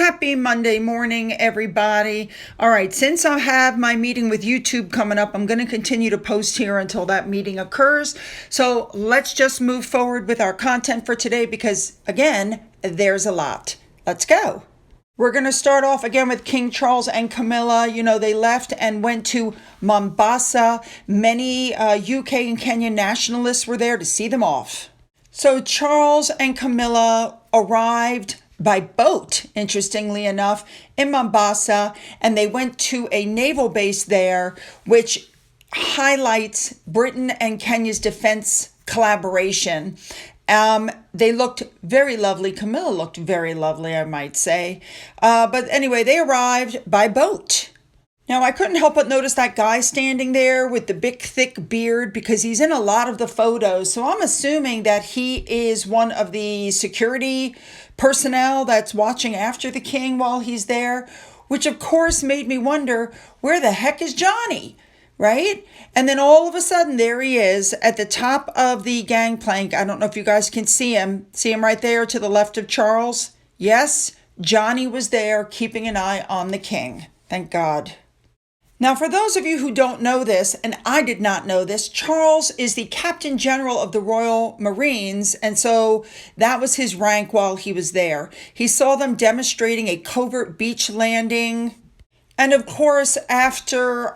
Happy Monday morning, everybody. All right, since I have my meeting with YouTube coming up, I'm going to continue to post here until that meeting occurs. So let's just move forward with our content for today because, again, there's a lot. Let's go. We're going to start off again with King Charles and Camilla. You know, they left and went to Mombasa. Many UK and Kenyan nationalists were there to see them off. So Charles and Camilla arrived by boat, interestingly enough, in Mombasa, and they went to a naval base there, which highlights Britain and Kenya's defense collaboration. They looked very lovely. Camilla looked very lovely, I might say. But anyway, they arrived by boat. Now, I couldn't help but notice that guy standing there with the big, thick beard because he's in a lot of the photos. So I'm assuming that he is one of the security personnel that's watching after the king while he's there, which of course made me wonder, where the heck is Johnny, right? And then all of a sudden, there he is at the top of the gangplank. I don't know if you guys can see him. See him right there to the left of Charles? Yes, Johnny was there keeping an eye on the king. Thank God. Now, for those of you who don't know this, and I did not know this, Charles is the Captain General of the Royal Marines, and so that was his rank while he was there. He saw them demonstrating a covert beach landing, and of course, after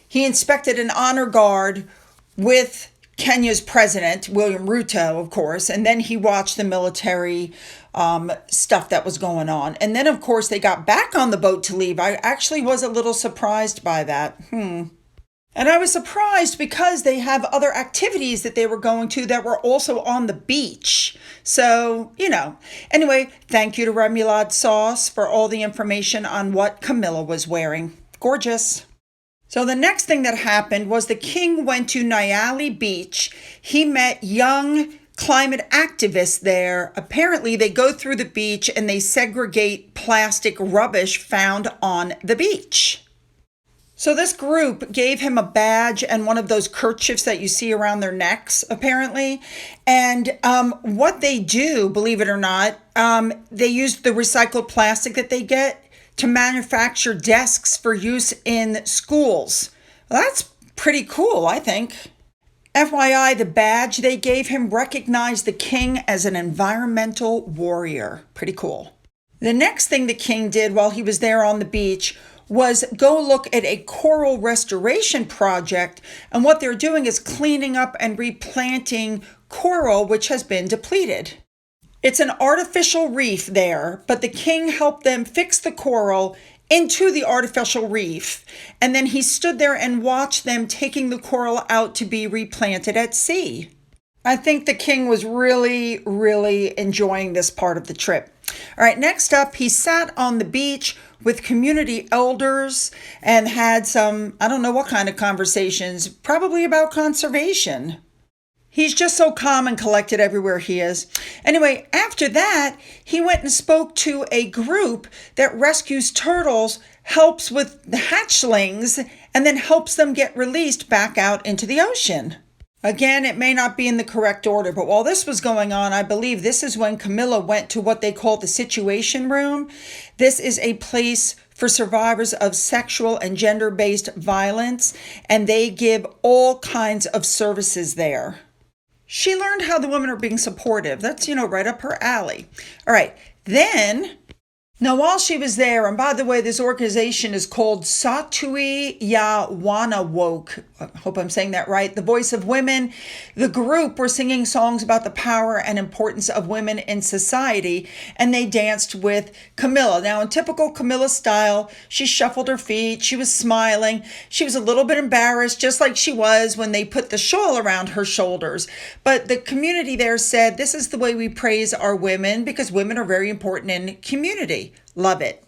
he inspected an honor guard with Kenya's president, William Ruto, of course, and then he watched the military stuff that was going on. And then, of course, they got back on the boat to leave. I actually was a little surprised by that. And I was surprised because they have other activities that they were going to that were also on the beach. So, you know. Anyway, thank you to Remoulade Sauce for all the information on what Camilla was wearing. Gorgeous. So the next thing that happened was the king went to Nyali Beach. He met young climate activists there. Apparently, they go through the beach and they segregate plastic rubbish found on the beach. So this group gave him a badge and one of those kerchiefs that you see around their necks, apparently. And what they do, believe it or not, they use the recycled plastic that they get to manufacture desks for use in schools. Well, that's pretty cool, I think. FYI, the badge they gave him recognized the king as an environmental warrior. Pretty cool. The next thing the king did while he was there on the beach was go look at a coral restoration project. And what they're doing is cleaning up and replanting coral, which has been depleted. It's an artificial reef there, but the king helped them fix the coral into the artificial reef. And then he stood there and watched them taking the coral out to be replanted at sea. I think the king was really, really enjoying this part of the trip. All right, next up, he sat on the beach with community elders and had some, I don't know what kind of conversations, probably about conservation. He's just so calm and collected everywhere he is. Anyway, after that, he went and spoke to a group that rescues turtles, helps with the hatchlings, and then helps them get released back out into the ocean. Again, it may not be in the correct order, but while this was going on, I believe this is when Camilla went to what they call the Situation Room. This is a place for survivors of sexual and gender-based violence, and they give all kinds of services there. She learned how the women are being supportive. That's, right up her alley. All right. Then, now while she was there, and by the way, this organization is called Satui Ya Wana Woke. I hope I'm saying that right. The Voice of Women. The group were singing songs about the power and importance of women in society, and they danced with Camilla. Now, in typical Camilla style, she shuffled her feet. She was smiling. She was a little bit embarrassed, just like she was when they put the shawl around her shoulders. But the community there said, this is the way we praise our women because women are very important in community. Love it.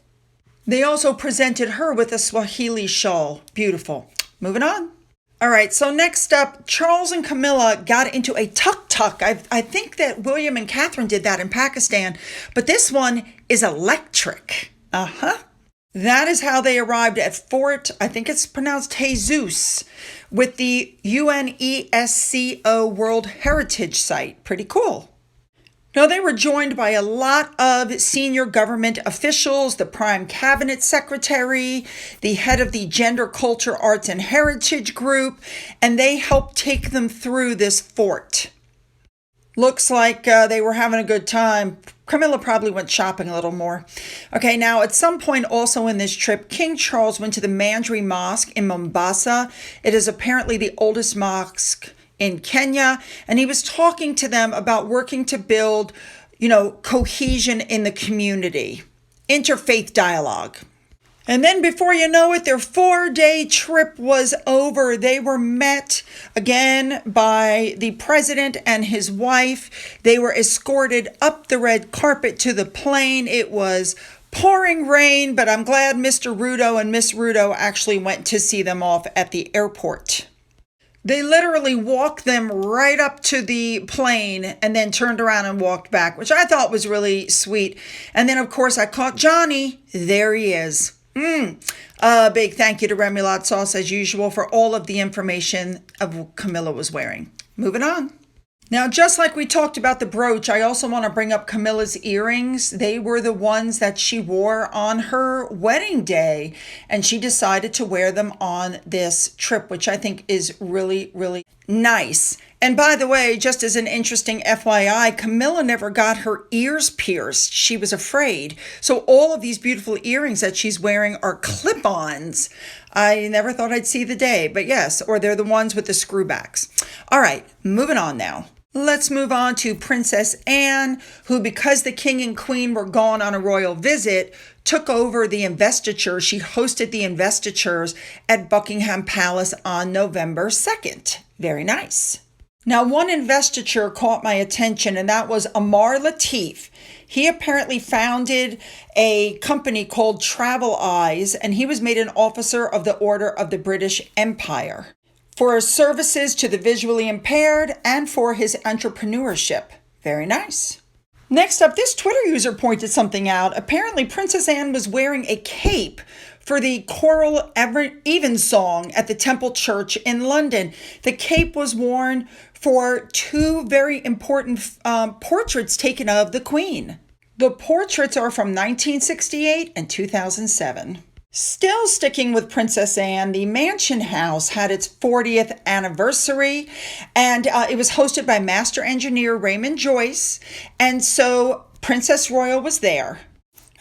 They also presented her with a Swahili shawl. Beautiful. Moving on. All right, so next up, Charles and Camilla got into a tuk-tuk. I think that William and Catherine did that in Pakistan, but this one is electric. That is how they arrived at Fort, I think it's pronounced Jesus, with the UNESCO World Heritage Site. Pretty cool. Now, they were joined by a lot of senior government officials, the Prime Cabinet Secretary, the head of the Gender, Culture, Arts, and Heritage Group, and they helped take them through this fort. Looks like they were having a good time. Camilla probably went shopping a little more. Okay, now at some point also in this trip, King Charles went to the Mandri Mosque in Mombasa. It is apparently the oldest mosque in Kenya, and he was talking to them about working to build, cohesion in the community, interfaith dialogue. And then before you know it, their 4-day trip was over. They were met again by the president and his wife. They were escorted up the red carpet to the plane. It was pouring rain, but I'm glad Mr. Rudo and Miss Rudo actually went to see them off at the airport. They literally walked them right up to the plane and then turned around and walked back, which I thought was really sweet. And then, of course, I caught Johnny. There he is. A big thank you to Remoulade Sauce, as usual, for all of the information of what Camilla was wearing. Moving on. Now, just like we talked about the brooch, I also want to bring up Camilla's earrings. They were the ones that she wore on her wedding day, and she decided to wear them on this trip, which I think is really, really nice. And by the way, just as an interesting FYI, Camilla never got her ears pierced. She was afraid. So all of these beautiful earrings that she's wearing are clip-ons. I never thought I'd see the day, but yes, or they're the ones with the screwbacks. All right, moving on now. Let's move on to Princess Anne, who, because the king and queen were gone on a royal visit, took over the investiture. She hosted the investitures at Buckingham Palace on November 2nd. Very nice. Now, one investiture caught my attention, and that was Amar Latif. He apparently founded a company called Travel Eyes, and he was made an officer of the Order of the British Empire for his services to the visually impaired and for his entrepreneurship. Very nice. Next up, this Twitter user pointed something out. Apparently, Princess Anne was wearing a cape for the choral evensong at the Temple Church in London. The cape was worn for two very important portraits taken of the Queen. The portraits are from 1968 and 2007. Still sticking with Princess Anne, the Mansion House had its 40th anniversary, and it was hosted by master engineer Raymond Joyce, and so Princess Royal was there.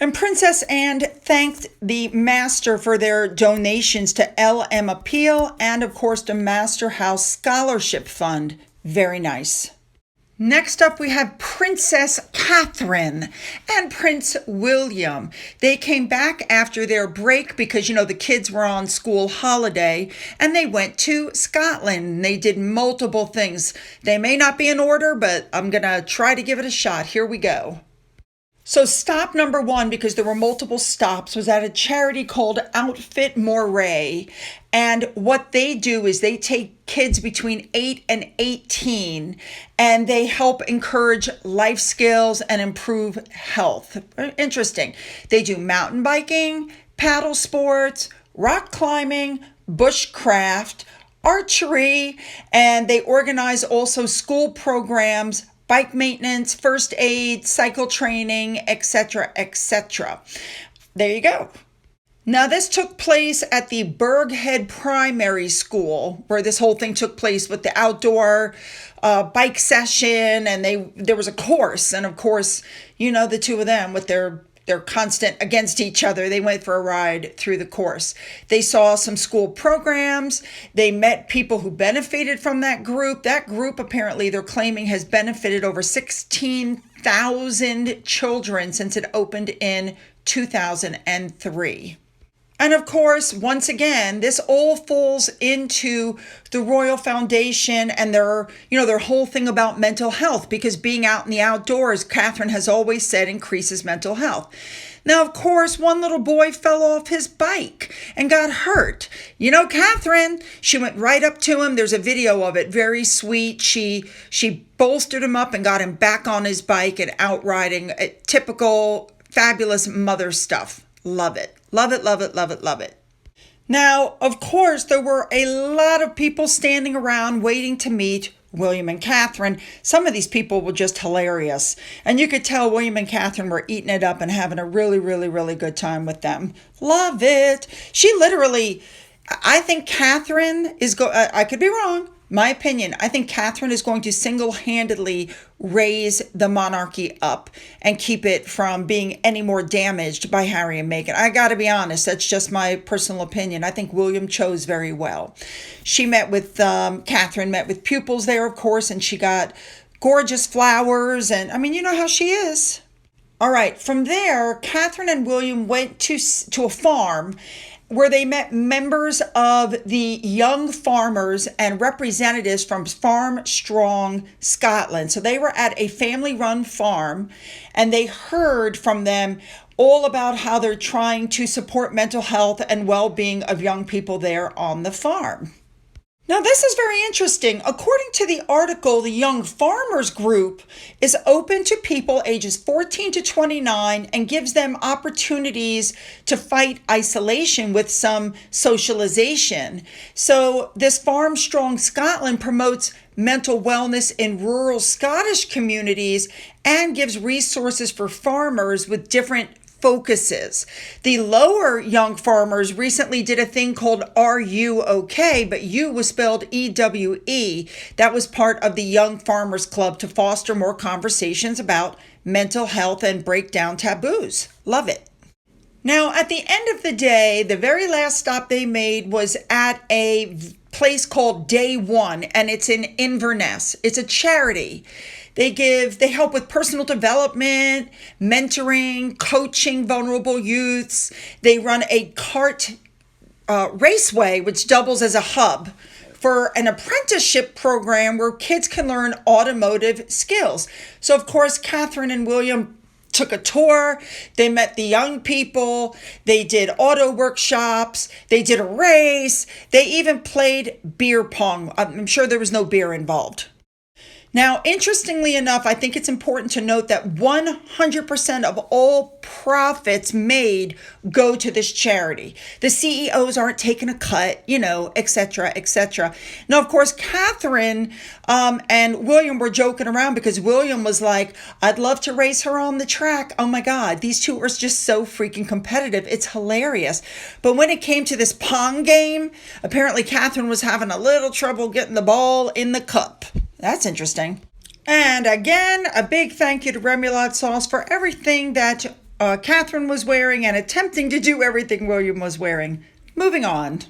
And Princess Anne thanked the master for their donations to LM Appeal and, of course, the Master House Scholarship Fund. Very nice. Next up, we have Princess Catherine and Prince William. They came back after their break because, the kids were on school holiday, and they went to Scotland. They did multiple things. They may not be in order, but I'm going to try to give it a shot. Here we go. So stop number one, because there were multiple stops, was at a charity called Outfit Moray. And what they do is they take kids between 8 and 18 and they help encourage life skills and improve health. Interesting. They do mountain biking, paddle sports, rock climbing, bushcraft, archery, and they organize also school programs, bike maintenance, first aid, cycle training, etc., etc. There you go. Now, this took place at the Burghead Primary School, where this whole thing took place with the outdoor bike session, and there was a course. And of course, the two of them with their constant against each other. They went for a ride through the course. They saw some school programs. They met people who benefited from that group. That group, apparently, they're claiming has benefited over 16,000 children since it opened in 2003. And of course, once again, this all falls into the Royal Foundation and their whole thing about mental health, because being out in the outdoors, Catherine has always said, increases mental health. Now, of course, one little boy fell off his bike and got hurt. Catherine, she went right up to him. There's a video of it, very sweet. She bolstered him up and got him back on his bike and out riding. Typical fabulous mother stuff. Love it. Love it, love it, love it, love it. Now, of course, there were a lot of people standing around waiting to meet William and Catherine. Some of these people were just hilarious. And you could tell William and Catherine were eating it up and having a really, really, really good time with them. Love it. She literally, I think Catherine is, I could be wrong. My opinion, I think Catherine is going to single-handedly raise the monarchy up and keep it from being any more damaged by Harry and Meghan. I got to be honest, that's just my personal opinion. I think William chose very well. She met with, Catherine met with pupils there, of course, and she got gorgeous flowers. And I mean, you know how she is. All right, from there, Catherine and William went to a farm where they met members of the young farmers and representatives from Farm Strong Scotland. So they were at a family-run farm, and they heard from them all about how they're trying to support mental health and well-being of young people there on the farm. Now, this is very interesting. According to the article, the Young Farmers Group is open to people ages 14 to 29 and gives them opportunities to fight isolation with some socialization. So this Farm Strong Scotland promotes mental wellness in rural Scottish communities and gives resources for farmers with different focuses. The lower young farmers recently did a thing called Are You OK? But you was spelled EWE. That was part of the Young Farmers Club to foster more conversations about mental health and break down taboos. Love it. Now, at the end of the day, the very last stop they made was at a place called Day One, and it's in Inverness. It's a charity. They help with personal development, mentoring, coaching vulnerable youths. They run a kart raceway, which doubles as a hub for an apprenticeship program where kids can learn automotive skills. So, of course, Catherine and William took a tour. They met the young people. They did auto workshops. They did a race. They even played beer pong. I'm sure there was no beer involved. Now, interestingly enough, I think it's important to note that 100% of all profits made go to this charity. The CEOs aren't taking a cut, et cetera, et cetera. Now, of course, Catherine and William were joking around because William was like, I'd love to race her on the track. Oh my God, these two are just so freaking competitive. It's hilarious. But when it came to this pong game, apparently Catherine was having a little trouble getting the ball in the cup. That's interesting. And again, a big thank you to Remoulade Sauce for everything that Catherine was wearing and attempting to do everything William was wearing. Moving on.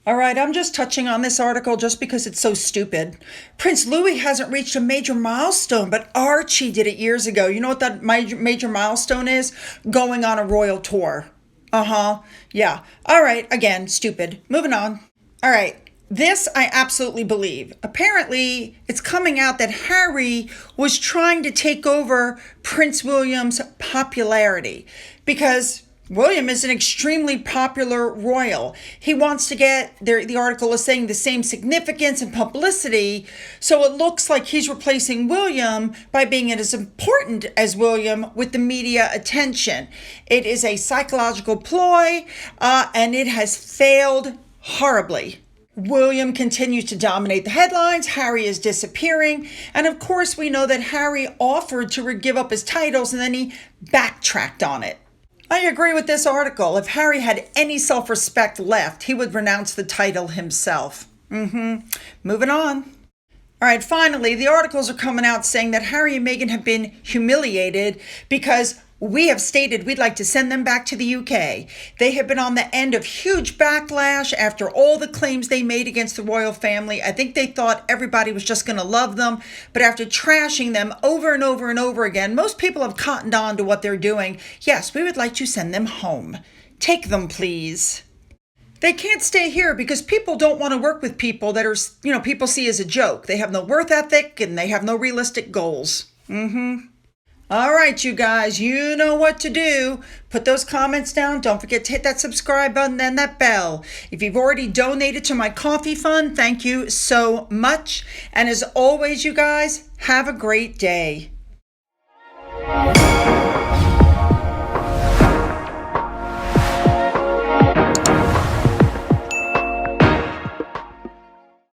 All right, I'm just touching on this article just because it's so stupid. Prince Louis hasn't reached a major milestone, but Archie did it years ago. You know what that major milestone is? Going on a royal tour. Yeah. All right, again, stupid. Moving on. All right. This I absolutely believe. Apparently, it's coming out that Harry was trying to take over Prince William's popularity because William is an extremely popular royal. He wants to get, the article is saying, the same significance and publicity. So it looks like he's replacing William by being as important as William with the media attention. It is a psychological ploy, and it has failed horribly. William continues to dominate the headlines. Harry is disappearing. And of course, we know that Harry offered to give up his titles and then he backtracked on it. I agree with this article. If Harry had any self-respect left, he would renounce the title himself. Moving on. All right, finally, the articles are coming out saying that Harry and Meghan have been humiliated because we have stated we'd like to send them back to the UK. They have been on the end of huge backlash after all the claims they made against the royal family. I think they thought everybody was just going to love them. But after trashing them over and over and over again, most people have cottoned on to what they're doing. Yes, we would like to send them home. Take them, please. They can't stay here because people don't want to work with people that are, people see as a joke. They have no work ethic and they have no realistic goals. All right, you guys, you know what to do. Put those comments down. Don't forget to hit that subscribe button and that bell. If you've already donated to my coffee fund, thank you so much. And as always, you guys, have a great day.